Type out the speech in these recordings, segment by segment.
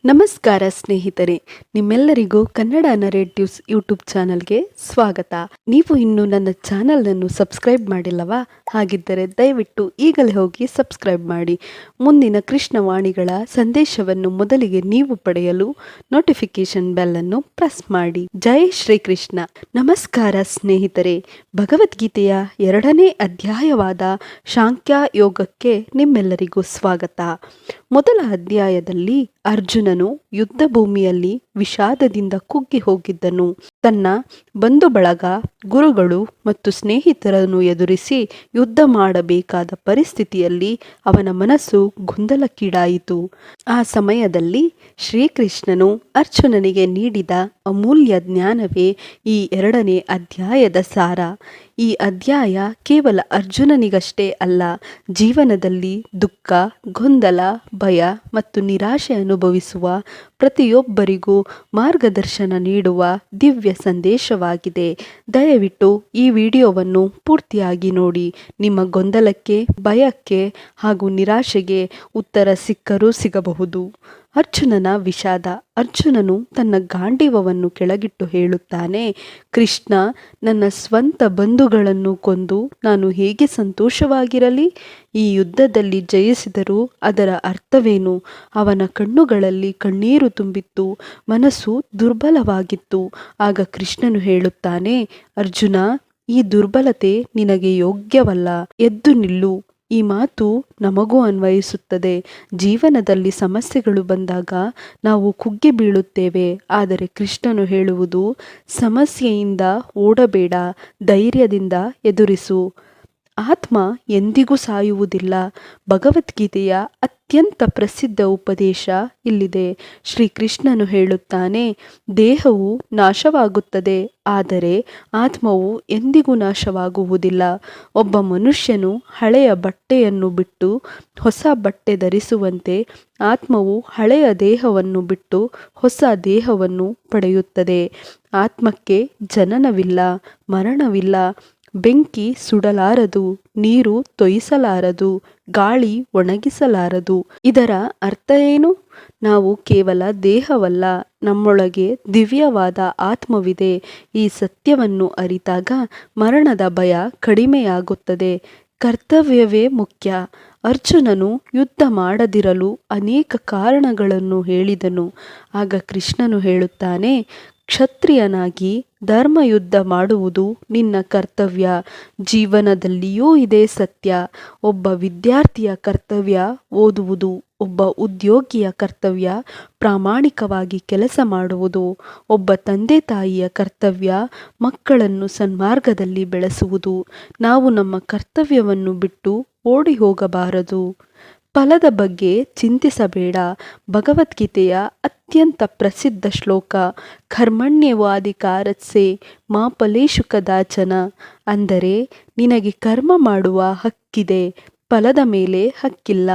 ನಮಸ್ಕಾರ ಸ್ನೇಹಿತರೆ, ನಿಮ್ಮೆಲ್ಲರಿಗೂ ಕನ್ನಡ ನರೇಟಿವ್ಸ್ ಯೂಟ್ಯೂಬ್ ಚಾನಲ್ಗೆ ಸ್ವಾಗತ. ನೀವು ಇನ್ನೂ ನನ್ನ ಚಾನಲನ್ನು ಸಬ್ಸ್ಕ್ರೈಬ್ ಮಾಡಿಲ್ಲವಾ? ಹಾಗಿದ್ದರೆ ದಯವಿಟ್ಟು ಈಗಲೇ ಹೋಗಿ ಸಬ್ಸ್ಕ್ರೈಬ್ ಮಾಡಿ. ಮುಂದಿನ ಕೃಷ್ಣವಾಣಿಗಳ ಸಂದೇಶವನ್ನು ಮೊದಲಿಗೆ ನೀವು ಪಡೆಯಲು ನೋಟಿಫಿಕೇಶನ್ ಬೆಲ್ ಅನ್ನು ಪ್ರೆಸ್ ಮಾಡಿ. ಜೈ ಶ್ರೀಕೃಷ್ಣ. ನಮಸ್ಕಾರ ಸ್ನೇಹಿತರೆ, ಭಗವದ್ಗೀತೆಯ 2ನೇ ಅಧ್ಯಾಯವಾದ ಶಾಂಖ್ಯ ಯೋಗಕ್ಕೆ ನಿಮ್ಮೆಲ್ಲರಿಗೂ ಸ್ವಾಗತ. ಮೊದಲ ಅಧ್ಯಾಯದಲ್ಲಿ ಅರ್ಜುನನು ಯುದ್ಧ ಭೂಮಿಯಲ್ಲಿ ವಿಷಾದದಿಂದ ಕುಗ್ಗಿ ಹೋಗಿದ್ದನು. ತನ್ನ ಬಂಧು ಬಳಗ, ಗುರುಗಳು ಮತ್ತು ಸ್ನೇಹಿತರನ್ನು ಎದುರಿಸಿ ಯುದ್ಧ ಮಾಡಬೇಕಾದ ಪರಿಸ್ಥಿತಿಯಲ್ಲಿ ಅವನ ಮನಸ್ಸು ಗೊಂದಲಕ್ಕೀಡಾಯಿತು. ಆ ಸಮಯದಲ್ಲಿ ಶ್ರೀಕೃಷ್ಣನು ಅರ್ಜುನನಿಗೆ ನೀಡಿದ ಅಮೂಲ್ಯ ಜ್ಞಾನವೇ ಈ 2ನೇ ಅಧ್ಯಾಯದ ಸಾರ. ಈ ಅಧ್ಯಾಯ ಕೇವಲ ಅರ್ಜುನನಿಗಷ್ಟೇ ಅಲ್ಲ, ಜೀವನದಲ್ಲಿ ದುಃಖ, ಗೊಂದಲ, ಭಯ ಮತ್ತು ನಿರಾಶೆ ಅನುಭವಿಸುವ ಪ್ರತಿಯೊಬ್ಬರಿಗೂ ಮಾರ್ಗದರ್ಶನ ನೀಡುವ ದಿವ್ಯ ಸಂದೇಶವಾಗಿದೆ. ದಯವಿಟ್ಟು ಈ ವಿಡಿಯೋವನ್ನು ಪೂರ್ತಿಯಾಗಿ ನೋಡಿ. ನಿಮ್ಮ ಗೊಂದಲಕ್ಕೆ, ಭಯಕ್ಕೆ ಹಾಗೂ ನಿರಾಶೆಗೆ ಉತ್ತರ ಸಿಕ್ಕರೂ ಸಿಗಬಹುದು. ಅರ್ಜುನನ ವಿಷಾದ. ಅರ್ಜುನನು ತನ್ನ ಗಾಂಡೀವವನ್ನು ಕೆಳಗಿಟ್ಟು ಹೇಳುತ್ತಾನೆ, ಕೃಷ್ಣ, ನನ್ನ ಸ್ವಂತ ಬಂಧುಗಳನ್ನು ಕೊಂದು ನಾನು ಹೇಗೆ ಸಂತೋಷವಾಗಿರಲಿ? ಈ ಯುದ್ಧದಲ್ಲಿ ಜಯಿಸಿದರೂ ಅದರ ಅರ್ಥವೇನು? ಅವನ ಕಣ್ಣುಗಳಲ್ಲಿ ಕಣ್ಣೀರು ತುಂಬಿತ್ತು, ಮನಸ್ಸು ದುರ್ಬಲವಾಗಿತ್ತು. ಆಗ ಕೃಷ್ಣನು ಹೇಳುತ್ತಾನೆ, ಅರ್ಜುನ, ಈ ದುರ್ಬಲತೆ ನಿನಗೆ ಯೋಗ್ಯವಲ್ಲ, ಎದ್ದು ನಿಲ್ಲು. ಈ ಮಾತು ನಮಗೂ ಅನ್ವಯಿಸುತ್ತದೆ. ಜೀವನದಲ್ಲಿ ಸಮಸ್ಯೆಗಳು ಬಂದಾಗ ನಾವು ಕುಗ್ಗಿ ಬೀಳುತ್ತೇವೆ. ಆದರೆ ಕೃಷ್ಣನು ಹೇಳುವುದು, ಸಮಸ್ಯೆಯಿಂದ ಓಡಬೇಡ, ಧೈರ್ಯದಿಂದ ಎದುರಿಸು. ಆತ್ಮ ಎಂದಿಗೂ ಸಾಯುವುದಿಲ್ಲ. ಭಗವದ್ಗೀತೆಯ ಅತ್ಯಂತ ಪ್ರಸಿದ್ಧ ಉಪದೇಶ ಇಲ್ಲಿದೆ. ಶ್ರೀಕೃಷ್ಣನು ಹೇಳುತ್ತಾನೆ, ದೇಹವು ನಾಶವಾಗುತ್ತದೆ, ಆದರೆ ಆತ್ಮವು ಎಂದಿಗೂ ನಾಶವಾಗುವುದಿಲ್ಲ. ಒಬ್ಬ ಮನುಷ್ಯನು ಹಳೆಯ ಬಟ್ಟೆಯನ್ನು ಬಿಟ್ಟು ಹೊಸ ಬಟ್ಟೆ ಧರಿಸುವಂತೆ ಆತ್ಮವು ಹಳೆಯ ದೇಹವನ್ನು ಬಿಟ್ಟು ಹೊಸ ದೇಹವನ್ನು ಪಡೆಯುತ್ತದೆ. ಆತ್ಮಕ್ಕೆ ಜನನವಿಲ್ಲ, ಮರಣವಿಲ್ಲ. ಬೆಂಕಿ ಸುಡಲಾರದು, ನೀರು ತೊಯಿಸಲಾರದು, ಗಾಳಿ ಒಣಗಿಸಲಾರದು. ಇದರ ಅರ್ಥ ಏನು? ನಾವು ಕೇವಲ ದೇಹವಲ್ಲ, ನಮ್ಮೊಳಗೆ ದಿವ್ಯವಾದ ಆತ್ಮವಿದೆ. ಈ ಸತ್ಯವನ್ನು ಅರಿತಾಗ ಮರಣದ ಭಯ ಕಡಿಮೆಯಾಗುತ್ತದೆ. ಕರ್ತವ್ಯವೇ ಮುಖ್ಯ. ಅರ್ಜುನನು ಯುದ್ಧ ಮಾಡದಿರಲು ಅನೇಕ ಕಾರಣಗಳನ್ನು ಹೇಳಿದನು. ಆಗ ಕೃಷ್ಣನು ಹೇಳುತ್ತಾನೆ, ಕ್ಷತ್ರಿಯನಾಗಿ ಧರ್ಮಯುದ್ಧ ಮಾಡುವುದು ನಿನ್ನ ಕರ್ತವ್ಯ. ಜೀವನದಲ್ಲಿಯೂ ಇದೇ ಸತ್ಯ. ಒಬ್ಬ ವಿದ್ಯಾರ್ಥಿಯ ಕರ್ತವ್ಯ ಓದುವುದು, ಒಬ್ಬ ಉದ್ಯೋಗಿಯ ಕರ್ತವ್ಯ ಪ್ರಾಮಾಣಿಕವಾಗಿ ಕೆಲಸ ಮಾಡುವುದು, ಒಬ್ಬ ತಂದೆ ತಾಯಿಯ ಕರ್ತವ್ಯ ಮಕ್ಕಳನ್ನು ಸನ್ಮಾರ್ಗದಲ್ಲಿ ಬೆಳೆಸುವುದು. ನಾವು ನಮ್ಮ ಕರ್ತವ್ಯವನ್ನು ಬಿಟ್ಟು ಓಡಿ ಹೋಗಬಾರದು. ಫಲದ ಬಗ್ಗೆ ಚಿಂತಿಸಬೇಡ. ಭಗವದ್ಗೀತೆಯ ಅತ್ಯಂತ ಪ್ರಸಿದ್ಧ ಶ್ಲೋಕ ಕರ್ಮಣ್ಯೇವಾಧಿಕಾರಸ್ತೆ ಮಾ ಫಲೇಷು ಕದಾಚನ. ಅಂದರೆ ನಿನಗೆ ಕರ್ಮ ಮಾಡುವ ಹಕ್ಕಿದೆ, ಫಲದ ಮೇಲೆ ಹಕ್ಕಿಲ್ಲ.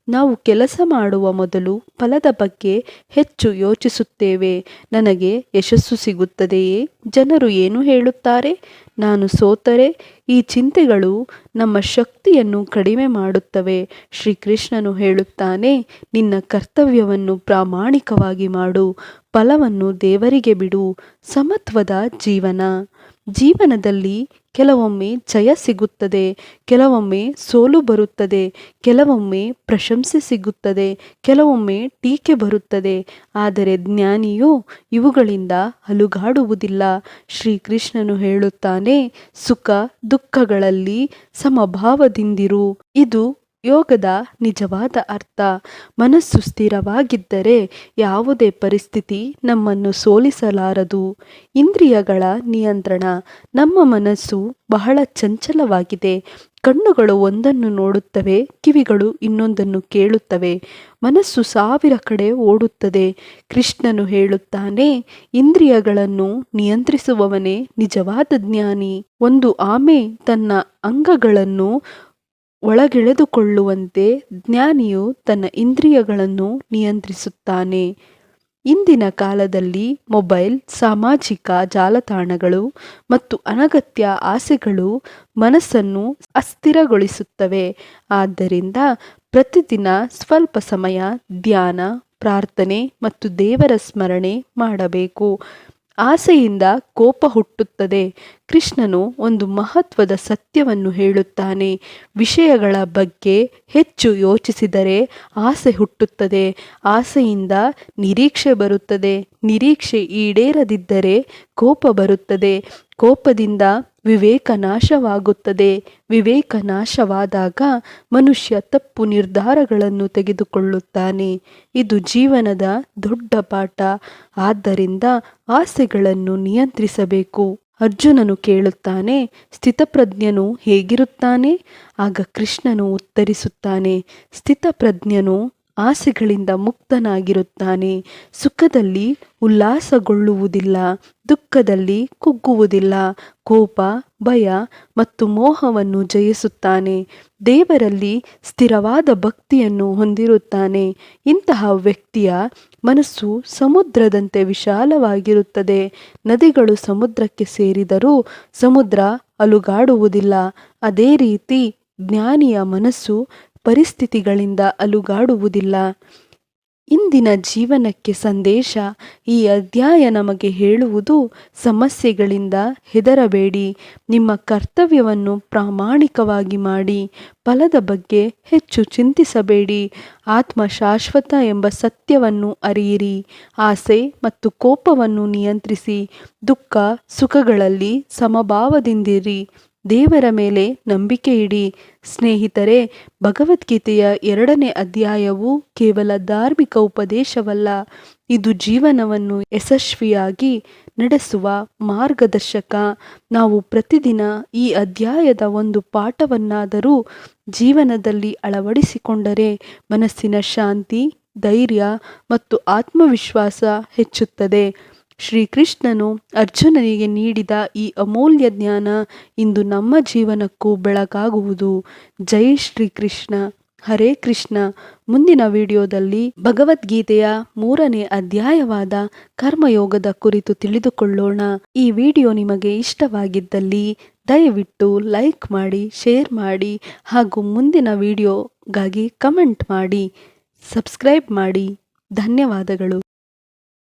ನಾವು ಕೆಲಸ ಮಾಡುವ ಮೊದಲು ಫಲದ ಬಗ್ಗೆ ಹೆಚ್ಚು ಯೋಚಿಸುತ್ತೇವೆ. ನನಗೆ ಯಶಸ್ಸು ಸಿಗುತ್ತದೆಯೇ? ಜನರು ಏನು ಹೇಳುತ್ತಾರೆ? ನಾನು ಸೋತರೆ? ಈ ಚಿಂತೆಗಳು ನಮ್ಮ ಶಕ್ತಿಯನ್ನು ಕಡಿಮೆ ಮಾಡುತ್ತವೆ. ಶ್ರೀಕೃಷ್ಣನು ಹೇಳುತ್ತಾನೆ, ನಿನ್ನ ಕರ್ತವ್ಯವನ್ನು ಪ್ರಾಮಾಣಿಕವಾಗಿ ಮಾಡು, ಫಲವನ್ನು ದೇವರಿಗೆ ಬಿಡು. ಸಮತ್ವದ ಜೀವನ. ಜೀವನದಲ್ಲಿ ಕೆಲವೊಮ್ಮೆ ಜಯ ಸಿಗುತ್ತದೆ, ಕೆಲವೊಮ್ಮೆ ಸೋಲು ಬರುತ್ತದೆ, ಕೆಲವೊಮ್ಮೆ ಪ್ರಶಂಸೆ ಸಿಗುತ್ತದೆ, ಕೆಲವೊಮ್ಮೆ ಟೀಕೆ ಬರುತ್ತದೆ. ಆದರೆ ಜ್ಞಾನಿಯು ಇವುಗಳಿಂದ ಅಲುಗಾಡುವುದಿಲ್ಲ. ಶ್ರೀಕೃಷ್ಣನು ಹೇಳುತ್ತಾನೆ, ಸುಖ ದುಃಖಗಳಲ್ಲಿ ಸಮಭಾವದಿಂದಿರು. ಇದು ಯೋಗದ ನಿಜವಾದ ಅರ್ಥ. ಮನಸ್ಸು ಸ್ಥಿರವಾಗಿದ್ದರೆ ಯಾವುದೇ ಪರಿಸ್ಥಿತಿ ನಮ್ಮನ್ನು ಸೋಲಿಸಲಾರದು. ಇಂದ್ರಿಯಗಳ ನಿಯಂತ್ರಣ. ನಮ್ಮ ಮನಸ್ಸು ಬಹಳ ಚಂಚಲವಾಗಿದೆ. ಕಣ್ಣುಗಳು ಒಂದನ್ನು ನೋಡುತ್ತವೆ, ಕಿವಿಗಳು ಇನ್ನೊಂದನ್ನು ಕೇಳುತ್ತವೆ, ಮನಸ್ಸು 1000 ಕಡೆ ಓಡುತ್ತದೆ. ಕೃಷ್ಣನು ಹೇಳುತ್ತಾನೆ, ಇಂದ್ರಿಯಗಳನ್ನು ನಿಯಂತ್ರಿಸುವವನೇ ನಿಜವಾದ ಜ್ಞಾನಿ. ಒಂದು ಆಮೆ ತನ್ನ ಅಂಗಗಳನ್ನು ಒಳಗೆಳೆದುಕೊಳ್ಳುವಂತೆ ಜ್ಞಾನಿಯು ತನ್ನ ಇಂದ್ರಿಯಗಳನ್ನು ನಿಯಂತ್ರಿಸುತ್ತಾನೆ. ಇಂದಿನ ಕಾಲದಲ್ಲಿ ಮೊಬೈಲ್, ಸಾಮಾಜಿಕ ಜಾಲತಾಣಗಳು ಮತ್ತು ಅನಗತ್ಯ ಆಸೆಗಳು ಮನಸ್ಸನ್ನು ಅಸ್ಥಿರಗೊಳಿಸುತ್ತವೆ. ಆದ್ದರಿಂದ ಪ್ರತಿದಿನ ಸ್ವಲ್ಪ ಸಮಯ ಧ್ಯಾನ, ಪ್ರಾರ್ಥನೆ ಮತ್ತು ದೇವರ ಸ್ಮರಣೆ ಮಾಡಬೇಕು. ಆಸೆಯಿಂದ ಕೋಪ ಹುಟ್ಟುತ್ತದೆ. ಕೃಷ್ಣನು ಒಂದು ಮಹತ್ವದ ಸತ್ಯವನ್ನು ಹೇಳುತ್ತಾನೆ. ವಿಷಯಗಳ ಬಗ್ಗೆ ಹೆಚ್ಚು ಯೋಚಿಸಿದರೆ ಆಸೆ ಹುಟ್ಟುತ್ತದೆ. ಆಸೆಯಿಂದ ನಿರೀಕ್ಷೆ ಬರುತ್ತದೆ. ನಿರೀಕ್ಷೆ ಈಡೇರದಿದ್ದರೆ ಕೋಪ ಬರುತ್ತದೆ. ಕೋಪದಿಂದ ವಿವೇಕ ನಾಶವಾಗುತ್ತದೆ. ವಿವೇಕ ನಾಶವಾದಾಗ ಮನುಷ್ಯ ತಪ್ಪು ನಿರ್ಧಾರಗಳನ್ನು ತೆಗೆದುಕೊಳ್ಳುತ್ತಾನೆ. ಇದು ಜೀವನದ ದೊಡ್ಡ ಪಾಠ. ಆದ್ದರಿಂದ ಆಸೆಗಳನ್ನು ನಿಯಂತ್ರಿಸಬೇಕು. ಅರ್ಜುನನು ಕೇಳುತ್ತಾನೆ, ಸ್ಥಿತಪ್ರಜ್ಞನು ಹೇಗಿರುತ್ತಾನೆ? ಆಗ ಕೃಷ್ಣನು ಉತ್ತರಿಸುತ್ತಾನೆ, ಸ್ಥಿತಪ್ರಜ್ಞನು ಆಸೆಗಳಿಂದ ಮುಕ್ತನಾಗಿರುತ್ತಾನೆ. ಸುಖದಲ್ಲಿ ಉಲ್ಲಾಸಗೊಳ್ಳುವುದಿಲ್ಲ, ದುಃಖದಲ್ಲಿ ಕುಗ್ಗುವುದಿಲ್ಲ. ಕೋಪ, ಭಯ ಮತ್ತು ಮೋಹವನ್ನು ಜಯಿಸುತ್ತಾನೆ. ದೇವರಲ್ಲಿ ಸ್ಥಿರವಾದ ಭಕ್ತಿಯನ್ನು ಹೊಂದಿರುತ್ತಾನೆ. ಇಂತಹ ವ್ಯಕ್ತಿಯ ಮನಸ್ಸು ಸಮುದ್ರದಂತೆ ವಿಶಾಲವಾಗಿರುತ್ತದೆ. ನದಿಗಳು ಸಮುದ್ರಕ್ಕೆ ಸೇರಿದರೂ ಸಮುದ್ರ ಅಲುಗಾಡುವುದಿಲ್ಲ. ಅದೇ ರೀತಿ ಜ್ಞಾನಿಯ ಮನಸ್ಸು ಪರಿಸ್ಥಿತಿಗಳಿಂದ ಅಲುಗಾಡುವುದಿಲ್ಲ. ಇಂದಿನ ಜೀವನಕ್ಕೆ ಸಂದೇಶ. ಈ ಅಧ್ಯಾಯ ನಮಗೆ ಹೇಳುವುದು, ಸಮಸ್ಯೆಗಳಿಂದ ಹೆದರಬೇಡಿ. ನಿಮ್ಮ ಕರ್ತವ್ಯವನ್ನು ಪ್ರಾಮಾಣಿಕವಾಗಿ ಮಾಡಿ. ಫಲದ ಬಗ್ಗೆ ಹೆಚ್ಚು ಚಿಂತಿಸಬೇಡಿ. ಆತ್ಮ ಶಾಶ್ವತ ಎಂಬ ಸತ್ಯವನ್ನು ಅರಿಯಿರಿ. ಆಸೆ ಮತ್ತು ಕೋಪವನ್ನು ನಿಯಂತ್ರಿಸಿ. ದುಃಖ ಸುಖಗಳಲ್ಲಿ ಸಮಭಾವದಿಂದಿರಿ. ದೇವರ ಮೇಲೆ ನಂಬಿಕೆ ಇಡಿ. ಸ್ನೇಹಿತರೆ, ಭಗವದ್ಗೀತೆಯ 2ನೇ ಅಧ್ಯಾಯವು ಕೇವಲ ಧಾರ್ಮಿಕ ಉಪದೇಶವಲ್ಲ, ಇದು ಜೀವನವನ್ನು ಯಶಸ್ವಿಯಾಗಿ ನಡೆಸುವ ಮಾರ್ಗದರ್ಶಕ. ನಾವು ಪ್ರತಿದಿನ ಈ ಅಧ್ಯಾಯದ ಒಂದು ಪಾಠವನ್ನಾದರೂ ಜೀವನದಲ್ಲಿ ಅಳವಡಿಸಿಕೊಂಡರೆ ಮನಸ್ಸಿನ ಶಾಂತಿ, ಧೈರ್ಯ ಮತ್ತು ಆತ್ಮವಿಶ್ವಾಸ ಹೆಚ್ಚುತ್ತದೆ. ಶ್ರೀಕೃಷ್ಣನು ಅರ್ಜುನನಿಗೆ ನೀಡಿದ ಈ ಅಮೂಲ್ಯ ಜ್ಞಾನ ಇಂದು ನಮ್ಮ ಜೀವನಕ್ಕೂ ಬೆಳಕಾಗುವುದು. ಜೈ ಶ್ರೀಕೃಷ್ಣ. ಹರೇ ಕೃಷ್ಣ. ಮುಂದಿನ ವಿಡಿಯೋದಲ್ಲಿ ಭಗವದ್ಗೀತೆಯ 3ನೇ ಅಧ್ಯಾಯವಾದ ಕರ್ಮಯೋಗದ ಕುರಿತು ತಿಳಿದುಕೊಳ್ಳೋಣ. ಈ ವಿಡಿಯೋ ನಿಮಗೆ ಇಷ್ಟವಾಗಿದ್ದಲ್ಲಿ ದಯವಿಟ್ಟು ಲೈಕ್ ಮಾಡಿ, ಶೇರ್ ಮಾಡಿ ಹಾಗೂ ಮುಂದಿನ ವಿಡಿಯೋಗಾಗಿ ಕಮೆಂಟ್ ಮಾಡಿ, ಸಬ್ಸ್ಕ್ರೈಬ್ ಮಾಡಿ. ಧನ್ಯವಾದಗಳು.